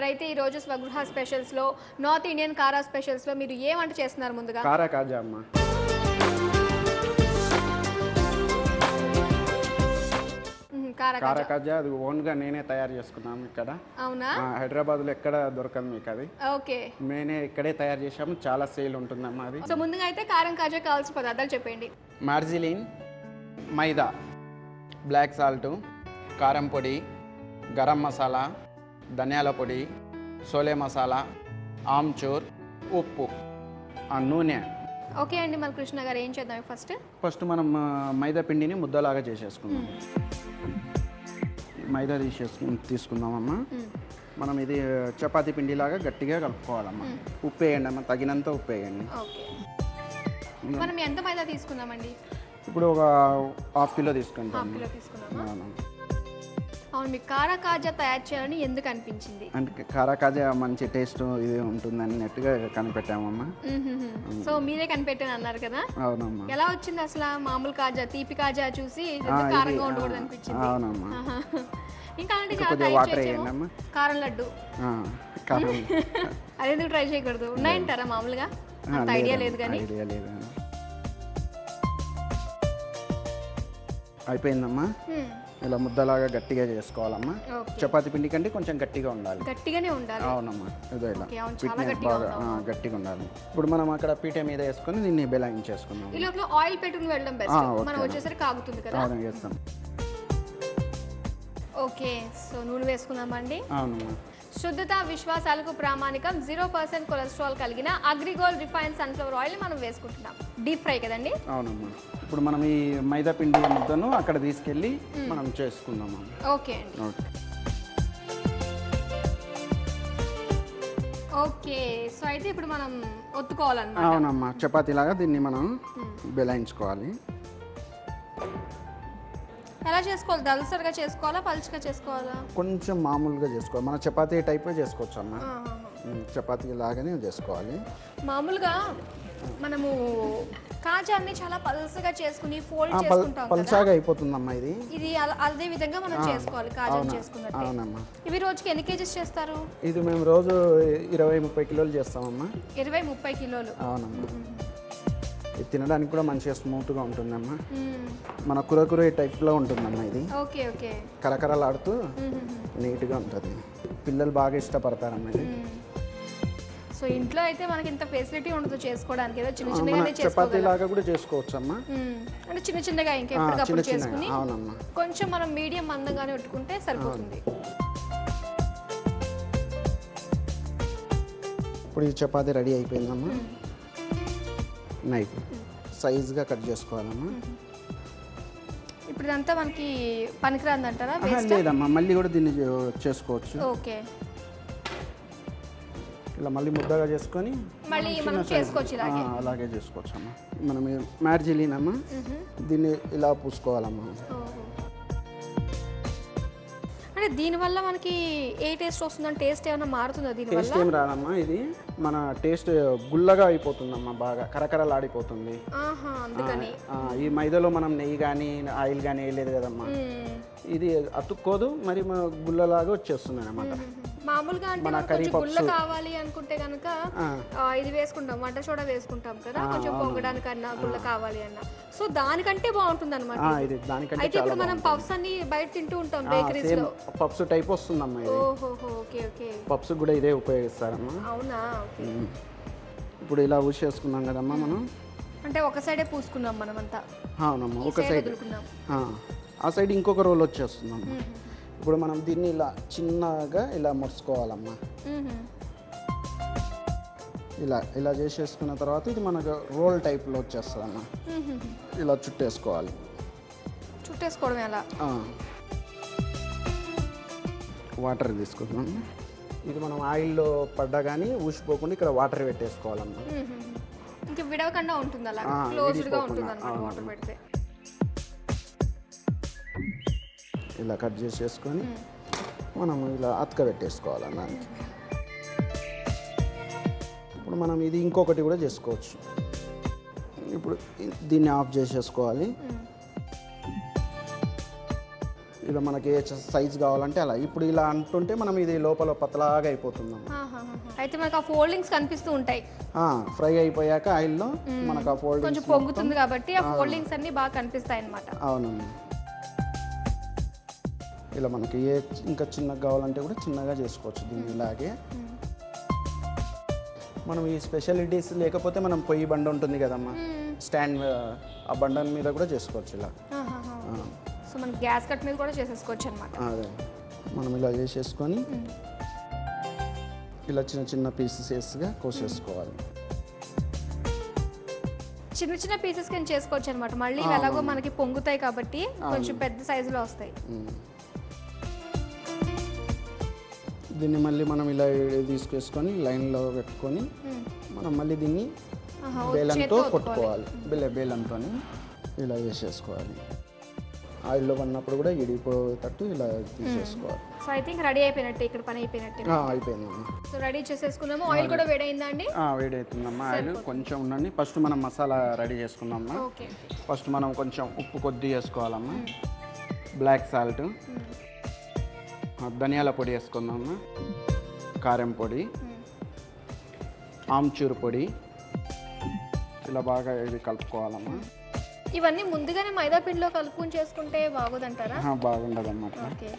మరైతే ఈ రోజు స్వగృహ స్పెషల్స్ లో నార్త్ ఇండియన్ కారా స్పెషల్స్ లో మీరు ఏ వంట చేస్తున్నారు ముందుగా? కారా కాజా అమ్మ. కారా కాజా అది ఓన్గా నేనే తయారు చేసుకున్నాము ఇక్కడ. అవునా? హైదరాబాద్లో ఎక్కడ దొరకదు మీకు అది. ఓకే. నేనే ఇక్కడే తయారు చేసాము, చాలా సేల్ ఉంటుందమ్మా అది. సో ముందుగా అయితే కారం కాజా కావాల్సిన పదార్థాలు చెప్పండి. మార్జిలిన్, మైదా, బ్లాక్ సాల్ట్, కారం పొడి, గరం మసాలా, ధనియాల పొడి, సోలే మసాలా, ఆమ్చూర్, ఉప్పు, నూనె. ఓకే అండి, మన కృష్ణ గారు ఏం చేద్దాం ఫస్ట్ మనం మైదా పిండిని ముద్దలాగా చేసేసుకుందాం. మైదా తీసుకుందామమ్మా. మనం ఇది చపాతీ పిండిలాగా గట్టిగా కలుపుకోవాలమ్మా. ఉప్పు వేయండి అమ్మ, తగినంత ఉప్పు వేయండి. మనం ఎంత మైదా తీసుకుందామండి? ఇప్పుడు ఒక హాఫ్ కిలో తీసుకుంటాం. అవును, మీకు కారా కాజా తయారు చేయాలని ఎందుకు అనిపించింది? అంటే కారా కాజా మంచి టేస్ట్ ఇది ఉంటుందని నెట్గా కనిపెట్టామమ్మా. సో మీరే కనిపెట్టాను అన్నారు కదా. అవునమ్మా. ఎలా వచ్చింది అసలు మామూలు కాజా, తీపి కాజా చూసి కారంగా ఉండకూడదు అనిపించింది? అవునమ్మా. ఇంకా అంటే చాలా వాటర్ వేయండి అమ్మా. కారం లడ్డు అదెందుకు ట్రై చేయకూడదు? ఉన్నాయంటారా మామూలుగా? అంత ఐడియా లేదు కానీ. అయిపోయిందమ్మా. ఇలా ముద్దలాగా గట్టిగా చేసుకోవాలమ్మా. చపాతీ పిండి కంటే కొంచెం గట్టిగా ఉండాలి. గట్టిగానే ఉండాలి. అవునమ్మా, ఇదో ఇలా బాగా గట్టిగా ఉండాలి. ఇప్పుడు మనం అక్కడ పీట మీద వేసుకొని దీన్ని బెలాయించేసుకుందాం. ఈ లోపల ఆయిల్ పెట్టుకుని వెళ్ళడం బెస్ట్. మనం వచ్చేసరికి కాగుతుంది కదా. అవును, వేస్తాం. ఓకే, సో నూనె వేసుకుందామండి. అవునమ్మా. శుద్ధత, విశ్వాసాలకు ప్రామాణికం, 0% కొలెస్ట్రాల్ కలిగిన అగ్రిగోల్డ్ రిఫైన్ సన్ఫ్లవర్ ఆయిల్ మనం వేసుకుంటున్నాం. డీప్ ఫ్రై కదండి? అవునమ్మా. ఇప్పుడు మనం ఈ మైదా పిండి ముద్దను అక్కడ తీసుకెళ్ళి మనం చేసుకుందాం. ఓకే అండి. ఓకే, సో అయితే ఇప్పుడు మనం ఒత్తుకోవాలన్నమాట. అవునమ్మా, చపాతీలాగా దీన్ని మనం బెలాయించుకోవాలి. ఎలా చేసుకోవాలి? దళసరిగా చేసుకోవాలా, పలుచగా చేసుకోవాలా? కొంచెం మామూలుగా చేసుకోవాలి. మన చపాతీ టైపే చేసుకోవచ్చు అన్న. చపాతీ లాగానే చేసుకోవాలి. మామూలుగా మనము కాజాన్ని చాలా పలుచగా చేసుకుని ఫోల్డ్ చేసుకుంటాం కదా, పలుచగా అయిపోతుందమ్మా. ఇది అదే విధంగా మనం చేసుకోవాలి కాజా చేసుకున్నట్టు. అవునమ్మా. ఇవి రోజుకి ఎన్ని కేజీస్ చేస్తారు? ఇది మేము రోజు 20-30 కిలోలు చేస్తామమ్మా. 20-30 కిలోలు? అవునమ్మా. ఇది తినడానికి కూడా మంచిగా స్మూత్గా ఉంటుందమ్మా. మన కురకురే టైప్లో ఉంటుందమ్మా. ఇది ఓకే ఓకే, కరకరలాడుతూ నీట్గా ఉంటుంది. పిల్లలు బాగా ఇష్టపడతారమ్మా ఇది. సో ఇంట్లో అయితే మనకి ఇంత ఫెసిలిటీ ఉండదు చేసుకోవడానికి, ఏదో చిన్న చిన్నగానే చపాతీ లాగా కూడా చేసుకోవచ్చు అమ్మా. అంటే చిన్న చిన్నగా ఇంకెప్పటికప్పుడు చేసుకుని అవునమ్మా, కొంచెం మనం మీడియం మందంగానే పెట్టుకుంటే సరిపోతుంది. ఇప్పుడు ఈ చపాతీ రెడీ అయిపోయిందమ్మా. నైఫ్ సైజ్గా కట్ చేసుకోవాలమ్మా. ఇప్పుడు ఇదంతా మనకి పనికిరాంది అంటారా? లేదమ్మా, మళ్ళీ కూడా దీన్ని చేసుకోవచ్చు. ఓకే, ఇలా మళ్ళీ ముద్దగా చేసుకొని మళ్ళీ మనం చేసుకోవచ్చు. అలాగే చేసుకోవచ్చు అమ్మా. మనం మార్జిలిన్ అమ్మా, దీన్ని ఇలా పూసుకోవాలమ్మా. అంటే దీనివల్ల మనకి ఏ టేస్ట్ వస్తుందని? టేస్ట్ ఏమైనా మారుతుందా దీనివల్ల? టేస్ట్ ఏం రాదమ్మా. ఇది మన టేస్ట్ గుల్లగా అయిపోతుందమ్మా, బాగా కరకరలాడిపోతుంది. అందుకని ఈ మైదాలో మనం నెయ్యి కానీ ఆయిల్ కానీ వేయలేదు కదమ్మా. ఇది అతుక్కోదు, మరి గుల్లలాగా వచ్చేస్తుంది అనమాట. మామూలుగా అంటే కొంచెం గుల్ల కావాలి అనుకుంటే కనుక ఇది వేసుకుంటాం, వంట సోడా వేసుకుంటాం కదా, కొంచెం పొంగడానికన్నా గుల్ల కావాలి అన్న. సో దానికంటే బాగుంటుంది అనమాట. అయితే ఇప్పుడు మనం పఫ్స్ అన్ని బయట తింటూ ఉంటాం బేకరీస్ లో, పఫ్స్ టైప్ వస్తుందమ్మా. ఓకే ఓకే, పఫ్స్ కూడా ఇదే ఉపయోగిస్తారమ్మా. అవునా? ఇప్పుడు ఇలా ఊసేసుకున్నాం కదమ్మా మనం. అంటే ఒక సైడే పూసుకున్నాం మనం అంతా. అవునమ్మా, ఒక సైడ్. ఆ సైడ్ ఇంకొక రోల్ వచ్చేస్తుందమ్మా. ఇప్పుడు మనం దీన్ని ఇలా చిన్నగా ఇలా ముడుచుకోవాలమ్మా. ఇలా ఇలా చేసేసుకున్న తర్వాత ఇది మనకు రోల్ టైప్లో వచ్చేస్తుందమ్మా. ఇలా చుట్టేసుకోవాలి. చుట్టేసుకోవడం ఎలా? వాటర్ తీసుకుందాం. ఇది మనం ఆయిల్లో పడ్డా కానీ ఊసిపోకుండా ఇక్కడ వాటర్ పెట్టేసుకోవాలమ్మా. ఇంకా విడవకుండా ఉంటుంది, అలా క్లోజ్డ్గా ఉంటుంది అన్నమాట వాటర్ పెడితే. ఇలా కట్ చేసేసుకొని మనం ఇలా అతక పెట్టేసుకోవాలి దానికి. ఇప్పుడు మనం ఇది ఇంకొకటి కూడా చేసుకోవచ్చు. ఇప్పుడు దీన్ని ఆఫ్ చేసేసుకోవాలి. ఇలా మనకి ఏ సైజ్ కావాలంటే అలా. ఇప్పుడు ఇలా అంటుంటే మనం ఇది లోపల పతలాగా అయిపోతుందమ్మ. అయితే మనకు ఆ ఫోల్డింగ్స్ కనిపిస్తూ ఉంటాయి. ఫ్రై అయిపోయాక ఆయిల్లో మనకు ఆ ఫోల్డింగ్ కొంచెం పొంగుతుంది కాబట్టి ఆ ఫోల్డింగ్స్ అన్ని బాగా కనిపిస్తాయి అన్నమాట. అవునమ్మా. ఇలా మనకి ఏ ఇంకా చిన్నగా కావాలంటే కూడా చిన్నగా చేసుకోవచ్చు దీన్ని. ఇలాగే మనం ఈ స్పెషాలిటీస్ లేకపోతే మనం పొయ్యి బండ ఉంటుంది కదమ్మా, స్టాండ్, ఆ బండ మీద కూడా చేసుకోవచ్చు ఇలా. సో మనం గ్యాస్ కట్ మీద కూడా చేసేసుకోవచ్చు అనమాట. అదే మనం ఇలా చేసేసుకొని ఇలా చిన్న చిన్న పీసెస్గా కోసేసుకోవాలి. చిన్న చిన్న పీసెస్ కింద చేసుకోవచ్చు అనమాట. మళ్ళీ ఎలాగో మనకి పొంగుతాయి కాబట్టి కొంచెం పెద్ద సైజులో వస్తాయి. దీన్ని మళ్ళీ మనం ఇలా తీసుకేసుకొని లైన్లో పెట్టుకొని మనం మళ్ళీ దీన్ని బేలంతో కొట్టుకోవాలి. బేలంతో ఇలా చేసేసుకోవాలి. ఆయిల్లో పడినప్పుడు కూడా ఇడిపోయేటట్టు ఇలా తీసేసుకోవాలి. సో ఐ థింక్ రెడీ అయిపోయినట్టే, ఇక్కడ పని అయిపోయినట్టే. అయిపోయిందమ్మా. సో రెడీ చేసేసుకున్నాము. ఆయిల్ కూడా వేడైందా అండి? వేడవుతుందమ్మా ఆయిల్. కొంచెం ఉండండి, ఫస్ట్ మనం మసాలా రెడీ చేసుకుందామమ్మా. ఓకే. ఫస్ట్ మనం కొంచెం ఉప్పు కొద్ది వేసుకోవాలమ్మా, బ్లాక్ సాల్ట్, ధనియాల పొడి వేసుకుందామా, కారం పొడి, ఆమ్చూరు పొడి, ఇలా బాగా ఇది కలుపుకోవాలమ్మా. ఇవన్నీ ముందుగానే మైదా పిండిలో కలుపుకొని చేసుకుంటే బాగోదంటారా? బాగుండదమ్మా. ఓకే.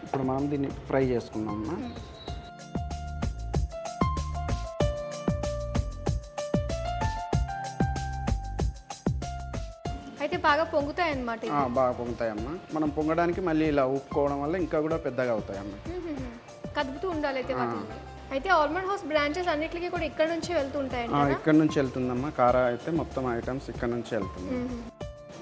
ఇప్పుడు మనం దీన్ని ఫ్రై చేసుకుందామమ్మా. అయితే బాగా పొంగుతాయి అన్నమాట. బాగా పొంగుతాయమ్మా. మనం పొంగడానికి మళ్ళీ ఇలా ఉప్పుకోవడం వల్ల ఇంకా కూడా పెద్దగా అవుతాయమ్మా. కదుపుతూ ఉండాలి అయితే వాటిని. అయితే ఆల్మండ్ హౌస్ బ్రాంచెస్ అన్నిటికీ కూడా ఇక్కడ నుంచి వెళ్తూ ఉంటాయండి? ఇక్కడ నుంచి వెళ్తుందమ్మా. కారా అయితే మొత్తం ఐటమ్స్ ఇక్కడ నుంచి వెళ్తుంది.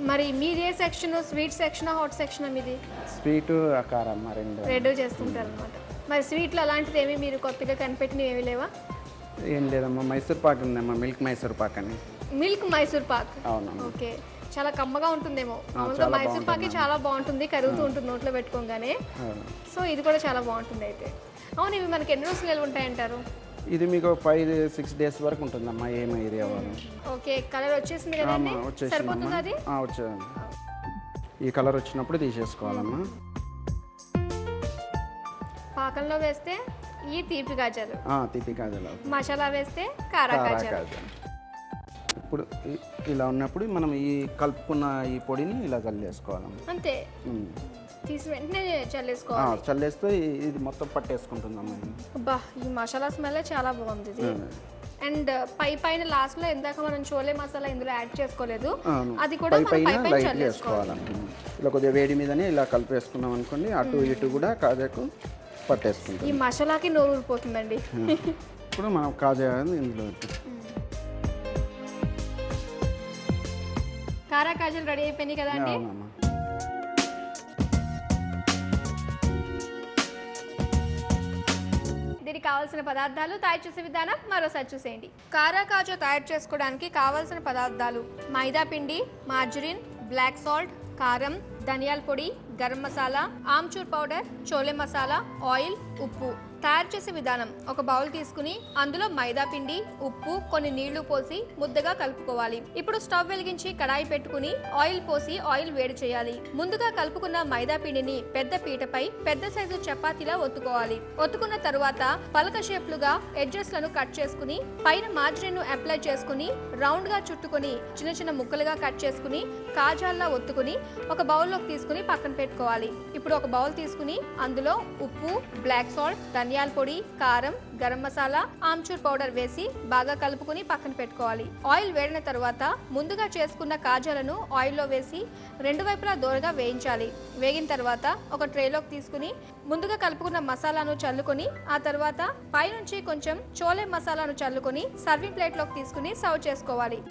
మరి మీది ఏ section? Sweet section, hot section? మీది స్వీట్, కారమ్మ రెండు చేస్తుంటారు అనమాట. మరి స్వీట్లు అలాంటిది ఏమి మీరు కొత్తగా కనిపెట్టినవి ఏమి లేవా? ఏం లేదమ్మా. మైసూర్ పాక్ ఉందమ్మా, మిల్క్ మైసూర్ పాక్ అని. మిల్క్ మైసూర్ పాక్. అవునమ్మా. ఓకే. చాలా కమ్మగా ఉంటుందేమో. మామూలుగా మైసూర్ పాకే చాలా బాగుంటుంది, కరుగుతూ ఉంటుంది నోట్లో పెట్టుకోగానే. సో ఇది కూడా చాలా బాగుంటుంది అయితే. అవును, ఇవి మనకి ఎన్ని రోజులు నిల్వ ఉంటాయంటారు? ఇది మీకు 5-6 days వరకు ఉంటుందమ్మా. ఏమైంది అవ్వాలి. ఓకే. కలర్ వచ్చేసింది కదండి, సరిపోతుంది అది? వచ్చేదండి. ఈ కలర్ వచ్చినప్పుడు తీసేసుకోవాలమ్మా. పాకంలో వేస్తే ఈ తీపి కాజాలు, తీపి కాజాలు. మసాలా వేస్తే కారా కాజాలు. ఇప్పుడు ఇలా ఉన్నప్పుడు మనం ఈ కలుపుకున్న ఈ పొడిని ఇలా చల్లేసుకోవాలమ్మా. అంతే, తీసి వెంటనే చల్లేసుకోవాలి. చల్లేస్తే ఇది మొత్తం పట్టేసుకుంటుందమ్మా. అబ్బా, ఈ మసాలా స్మెల్ చాలా బాగుంది ఇది. అండ్ పైన లాస్ట్ లో ఇందాక మనం చోలే మసాలా ఇందులో యాడ్ చేసుకోలేదు, అది కూడా మనం పై చేసుకోవాలమ్మా. ఇలా కొద్దిగా వేడి మీదనే ఇలా కలిపేసుకున్నాం అనుకోండి, అటు ఇటు కూడా కాజాకు పట్టేసుకుంటాం. ఈ మసాలాకి నోరు ఊరిపోతుందండి. ఇప్పుడు మనం కాజా ఇందులో కారా కాజాలు రెడీ అయిపోయినాయి కదండి. దీనికి కావాల్సిన పదార్థాలు, తయారు చేసే విధానం మరోసారి చూసేయండి. కారా కాజా తయారు చేసుకోవడానికి కావాల్సిన పదార్థాలు: మైదా పిండి, మార్జరిన్, బ్లాక్ సాల్ట్, కారం, ధనియాల పొడి, గరం మసాలా, ఆమ్చూర్ పౌడర్, చోలే మసాలా, ఆయిల్, ఉప్పు. తయారు చేసే విధానం: ఒక బౌల్ తీసుకుని అందులో మైదా పిండి, ఉప్పు, కొన్ని నీళ్లు పోసి ముద్దగా కలుపుకోవాలి. ఇప్పుడు స్టవ్ వెలిగించి కడాయి పెట్టుకుని ఆయిల్ పోసి ఆయిల్ వేడి చేయాలి. ముందుగా కలుపుకున్న మైదా పిండిని పెద్ద పీటపై పెద్ద సైజు చపాతీలా ఒత్తుకోవాలి. ఒత్తుకున్న తరువాత పలక షేప్లుగా ఎడ్జెస్ లను కట్ చేసుకుని పైన మార్జరిన్ ను అప్లై చేసుకుని రౌండ్ గా చుట్టుకుని చిన్న చిన్న ముక్కలుగా కట్ చేసుకుని కాజాల్లా ఒత్తుకుని ఒక బౌల్లోకి తీసుకుని పక్కన పెట్టుకోవాలి. ఇప్పుడు ఒక బౌల్ తీసుకుని అందులో ఉప్పు, బ్లాక్ సాల్ట్, ధనియాల పొడి, కారం, గరం మసాలా, ఆమ్చూర్ పౌడర్ వేసి బాగా కలుపుకుని పక్కన పెట్టుకోవాలి. ఆయిల్ వేడిన తరువాత ముందుగా చేసుకున్న కాజాలను ఆయిల్లో వేసి రెండు వైపులా దోరగా వేయించాలి. వేగిన తర్వాత ఒక ట్రేలోకి తీసుకుని ముందుగా కలుపుకున్న మసాలాను చల్లుకొని ఆ తర్వాత పైనుంచి కొంచెం చోలే మసాలాను చల్లుకొని సర్వింగ్ ప్లేట్లోకి తీసుకుని సర్వ్ చేసుకోవాలి.